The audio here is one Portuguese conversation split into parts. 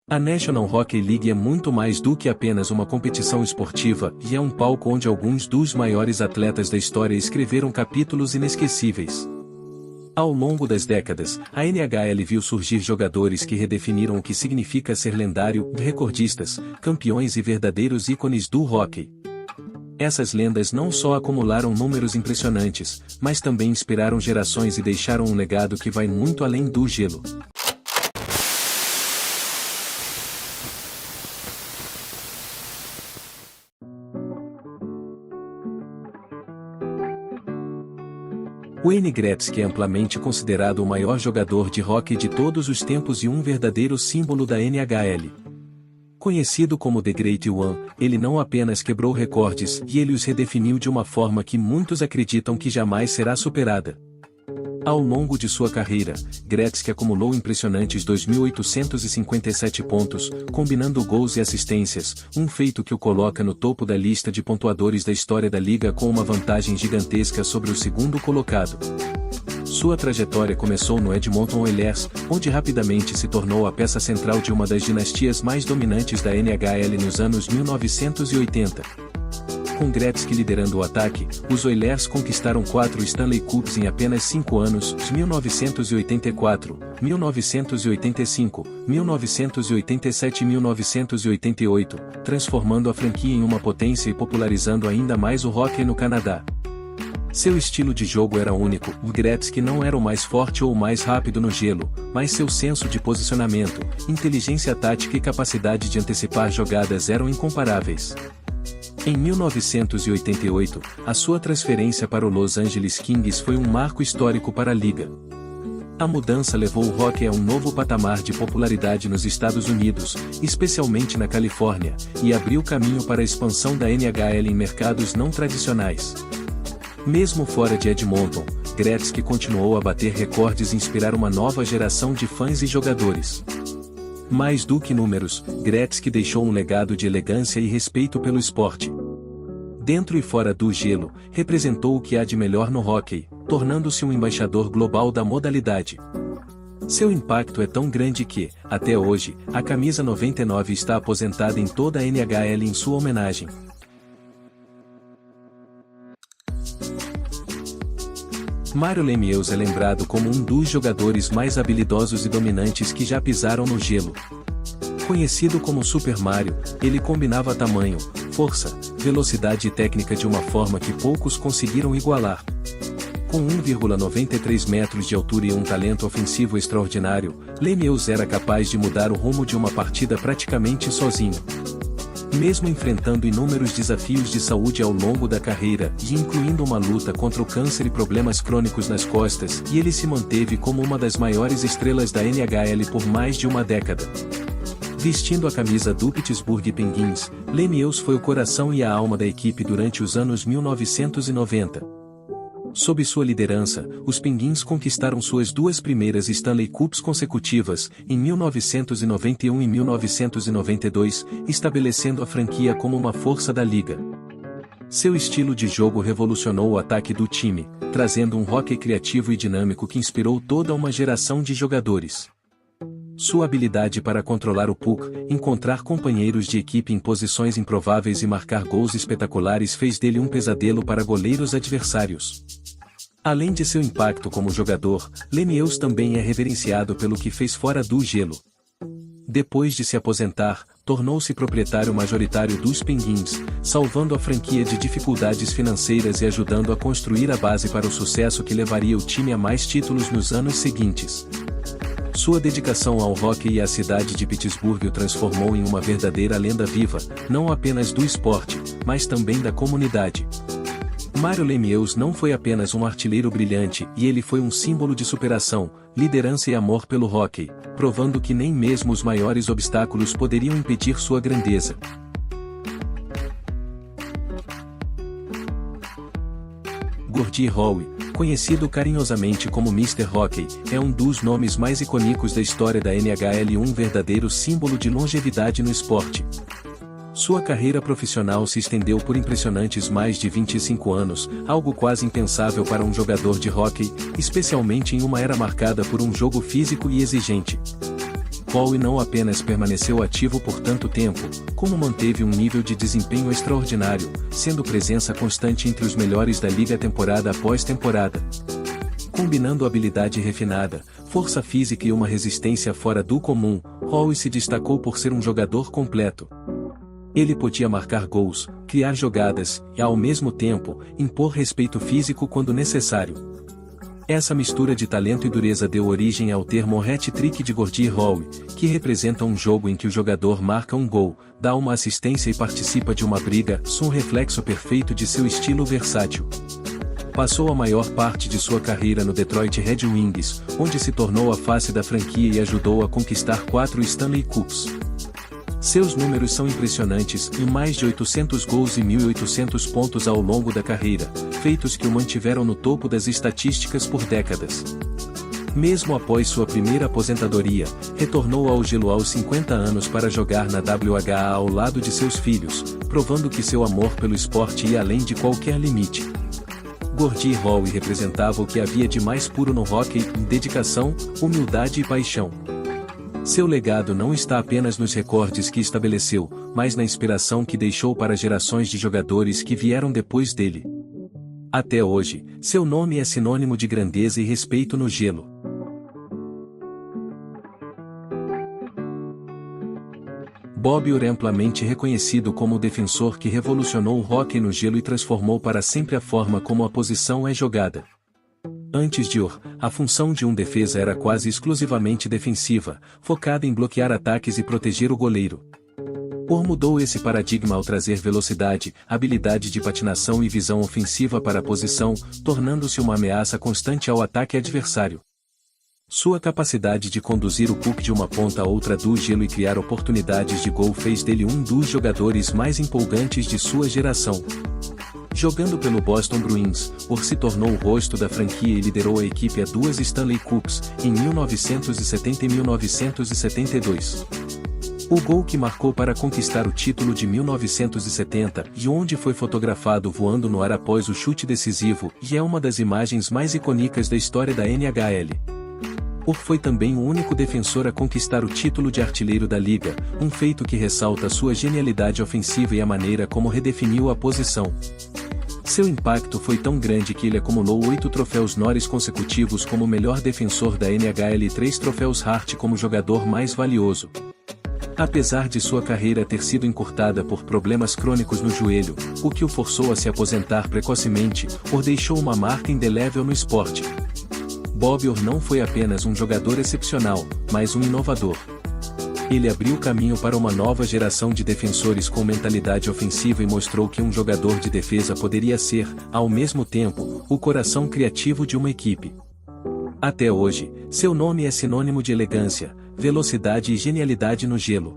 A National Hockey League é muito mais do que apenas uma competição esportiva e é um palco onde alguns dos maiores atletas da história escreveram capítulos inesquecíveis. Ao longo das décadas, a NHL viu surgir jogadores que redefiniram o que significa ser lendário, recordistas, campeões e verdadeiros ícones do hockey. Essas lendas não só acumularam números impressionantes, mas também inspiraram gerações e deixaram um legado que vai muito além do gelo. Wayne Gretzky é amplamente considerado o maior jogador de hóquei de todos os tempos e um verdadeiro símbolo da NHL. Conhecido como The Great One, ele não apenas quebrou recordes e ele os redefiniu de uma forma que muitos acreditam que jamais será superada. Ao longo de sua carreira, Gretzky acumulou impressionantes 2.857 pontos, combinando gols e assistências, um feito que o coloca no topo da lista de pontuadores da história da liga com uma vantagem gigantesca sobre o segundo colocado. Sua trajetória começou no Edmonton Oilers, onde rapidamente se tornou a peça central de uma das dinastias mais dominantes da NHL nos anos 1980. Com Gretzky liderando o ataque, os Oilers conquistaram 4 Stanley Cups em apenas 5 anos, 1984, 1985, 1987 e 1988, transformando a franquia em uma potência e popularizando ainda mais o hóquei no Canadá. Seu estilo de jogo era único, o Gretzky não era o mais forte ou o mais rápido no gelo, mas seu senso de posicionamento, inteligência tática e capacidade de antecipar jogadas eram incomparáveis. Em 1988, a sua transferência para o Los Angeles Kings foi um marco histórico para a liga. A mudança levou o hóquei a um novo patamar de popularidade nos Estados Unidos, especialmente na Califórnia, e abriu caminho para a expansão da NHL em mercados não tradicionais. Mesmo fora de Edmonton, Gretzky continuou a bater recordes e inspirar uma nova geração de fãs e jogadores. Mais do que números, Gretzky deixou um legado de elegância e respeito pelo esporte. Dentro e fora do gelo, representou o que há de melhor no hóquei, tornando-se um embaixador global da modalidade. Seu impacto é tão grande que, até hoje, a camisa 99 está aposentada em toda a NHL em sua homenagem. Mario Lemieux é lembrado como um dos jogadores mais habilidosos e dominantes que já pisaram no gelo. Conhecido como Super Mario, ele combinava tamanho, força, velocidade e técnica de uma forma que poucos conseguiram igualar. Com 1,93 metros de altura e um talento ofensivo extraordinário, Lemieux era capaz de mudar o rumo de uma partida praticamente sozinho. Mesmo enfrentando inúmeros desafios de saúde ao longo da carreira, e incluindo uma luta contra o câncer e problemas crônicos nas costas, e ele se manteve como uma das maiores estrelas da NHL por mais de uma década. Vestindo a camisa do Pittsburgh Penguins, Lemieux foi o coração e a alma da equipe durante os anos 1990. Sob sua liderança, os Penguins conquistaram suas 2 primeiras Stanley Cups consecutivas, em 1991 e 1992, estabelecendo a franquia como uma força da liga. Seu estilo de jogo revolucionou o ataque do time, trazendo um hóquei criativo e dinâmico que inspirou toda uma geração de jogadores. Sua habilidade para controlar o puck, encontrar companheiros de equipe em posições improváveis e marcar gols espetaculares fez dele um pesadelo para goleiros adversários. Além de seu impacto como jogador, Lemieux também é reverenciado pelo que fez fora do gelo. Depois de se aposentar, tornou-se proprietário majoritário dos Penguins, salvando a franquia de dificuldades financeiras e ajudando a construir a base para o sucesso que levaria o time a mais títulos nos anos seguintes. Sua dedicação ao hóquei e à cidade de Pittsburgh o transformou em uma verdadeira lenda viva, não apenas do esporte, mas também da comunidade. Mario Lemieux não foi apenas um artilheiro brilhante, e ele foi um símbolo de superação, liderança e amor pelo hóquei, provando que nem mesmo os maiores obstáculos poderiam impedir sua grandeza. Gordie Howe, conhecido carinhosamente como Mr. Hockey, é um dos nomes mais icônicos da história da NHL e um verdadeiro símbolo de longevidade no esporte. Sua carreira profissional se estendeu por impressionantes mais de 25 anos, algo quase impensável para um jogador de hóquei, especialmente em uma era marcada por um jogo físico e exigente. Howe não apenas permaneceu ativo por tanto tempo, como manteve um nível de desempenho extraordinário, sendo presença constante entre os melhores da liga temporada após temporada. Combinando habilidade refinada, força física e uma resistência fora do comum, Howe se destacou por ser um jogador completo. Ele podia marcar gols, criar jogadas e, ao mesmo tempo, impor respeito físico quando necessário. Essa mistura de talento e dureza deu origem ao termo hat-trick de Gordie Howe, que representa um jogo em que o jogador marca um gol, dá uma assistência e participa de uma briga, um reflexo perfeito de seu estilo versátil. Passou a maior parte de sua carreira no Detroit Red Wings, onde se tornou a face da franquia e ajudou a conquistar 4 Stanley Cups. Seus números são impressionantes, em mais de 800 gols e 1.800 pontos ao longo da carreira, feitos que o mantiveram no topo das estatísticas por décadas. Mesmo após sua primeira aposentadoria, retornou ao gelo aos 50 anos para jogar na WHA ao lado de seus filhos, provando que seu amor pelo esporte ia além de qualquer limite. Gordie Howe representava o que havia de mais puro no hóquei, em dedicação, humildade e paixão. Seu legado não está apenas nos recordes que estabeleceu, mas na inspiração que deixou para gerações de jogadores que vieram depois dele. Até hoje, seu nome é sinônimo de grandeza e respeito no gelo. Bob Orr é amplamente reconhecido como o defensor que revolucionou o hóquei no gelo e transformou para sempre a forma como a posição é jogada. Antes de Orr, a função de um defesa era quase exclusivamente defensiva, focada em bloquear ataques e proteger o goleiro. Orr mudou esse paradigma ao trazer velocidade, habilidade de patinação e visão ofensiva para a posição, tornando-se uma ameaça constante ao ataque adversário. Sua capacidade de conduzir o puck de uma ponta a outra do gelo e criar oportunidades de gol fez dele um dos jogadores mais empolgantes de sua geração. Jogando pelo Boston Bruins, Orr se tornou o rosto da franquia e liderou a equipe a 2 Stanley Cups, em 1970 e 1972. O gol que marcou para conquistar o título de 1970, e onde foi fotografado voando no ar após o chute decisivo, e é uma das imagens mais icônicas da história da NHL. Orr foi também o único defensor a conquistar o título de artilheiro da liga, um feito que ressalta sua genialidade ofensiva e a maneira como redefiniu a posição. Seu impacto foi tão grande que ele acumulou 8 troféus Norris consecutivos como melhor defensor da NHL e 3 troféus Hart como jogador mais valioso. Apesar de sua carreira ter sido encurtada por problemas crônicos no joelho, o que o forçou a se aposentar precocemente, Orr deixou uma marca indelével no esporte. Bob Orr não foi apenas um jogador excepcional, mas um inovador. Ele abriu caminho para uma nova geração de defensores com mentalidade ofensiva e mostrou que um jogador de defesa poderia ser, ao mesmo tempo, o coração criativo de uma equipe. Até hoje, seu nome é sinônimo de elegância, velocidade e genialidade no gelo.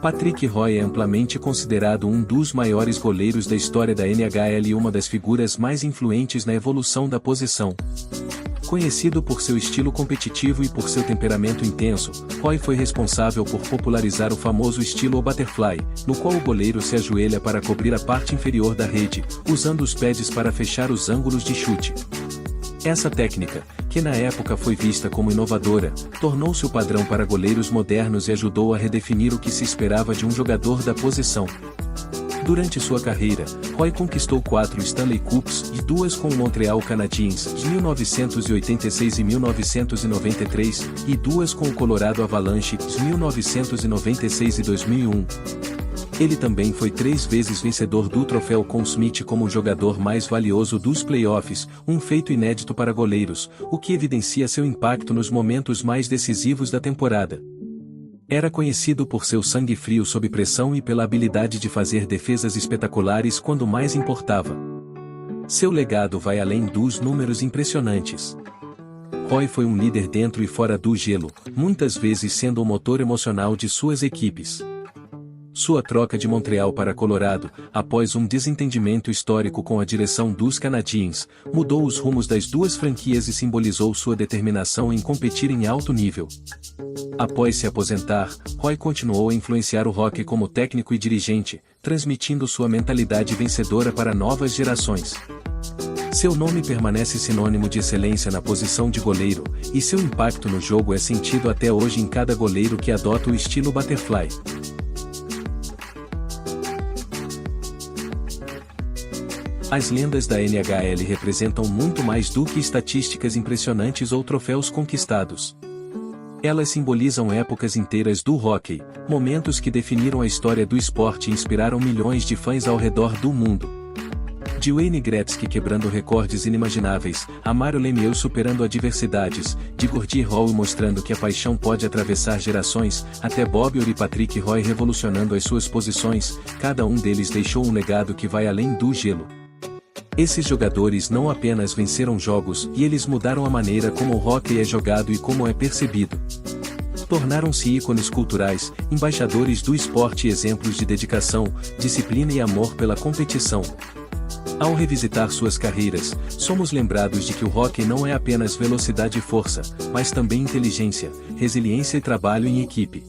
Patrick Roy é amplamente considerado um dos maiores goleiros da história da NHL e uma das figuras mais influentes na evolução da posição. Conhecido por seu estilo competitivo e por seu temperamento intenso, Roy foi responsável por popularizar o famoso estilo butterfly, no qual o goleiro se ajoelha para cobrir a parte inferior da rede, usando os pads para fechar os ângulos de chute. Essa técnica, que na época foi vista como inovadora, tornou-se o padrão para goleiros modernos e ajudou a redefinir o que se esperava de um jogador da posição. Durante sua carreira, Roy conquistou 4 Stanley Cups e 2 com o Montreal Canadiens de 1986 e 1993, e 2 com o Colorado Avalanche de 1996 e 2001. Ele também foi 3 vezes vencedor do troféu Conn Smythe como o jogador mais valioso dos playoffs, um feito inédito para goleiros, o que evidencia seu impacto nos momentos mais decisivos da temporada. Era conhecido por seu sangue frio sob pressão e pela habilidade de fazer defesas espetaculares quando mais importava. Seu legado vai além dos números impressionantes. Roy foi um líder dentro e fora do gelo, muitas vezes sendo o motor emocional de suas equipes. Sua troca de Montreal para Colorado, após um desentendimento histórico com a direção dos Canadiens, mudou os rumos das duas franquias e simbolizou sua determinação em competir em alto nível. Após se aposentar, Roy continuou a influenciar o hóquei como técnico e dirigente, transmitindo sua mentalidade vencedora para novas gerações. Seu nome permanece sinônimo de excelência na posição de goleiro, e seu impacto no jogo é sentido até hoje em cada goleiro que adota o estilo butterfly. As lendas da NHL representam muito mais do que estatísticas impressionantes ou troféus conquistados. Elas simbolizam épocas inteiras do hockey, momentos que definiram a história do esporte e inspiraram milhões de fãs ao redor do mundo. De Wayne Gretzky quebrando recordes inimagináveis, a Mario Lemieux superando adversidades, de Gordie Howe mostrando que a paixão pode atravessar gerações, até Bobby Orr e Patrick Roy revolucionando as suas posições, cada um deles deixou um legado que vai além do gelo. Esses jogadores não apenas venceram jogos, e eles mudaram a maneira como o hockey é jogado e como é percebido. Tornaram-se ícones culturais, embaixadores do esporte e exemplos de dedicação, disciplina e amor pela competição. Ao revisitar suas carreiras, somos lembrados de que o hockey não é apenas velocidade e força, mas também inteligência, resiliência e trabalho em equipe.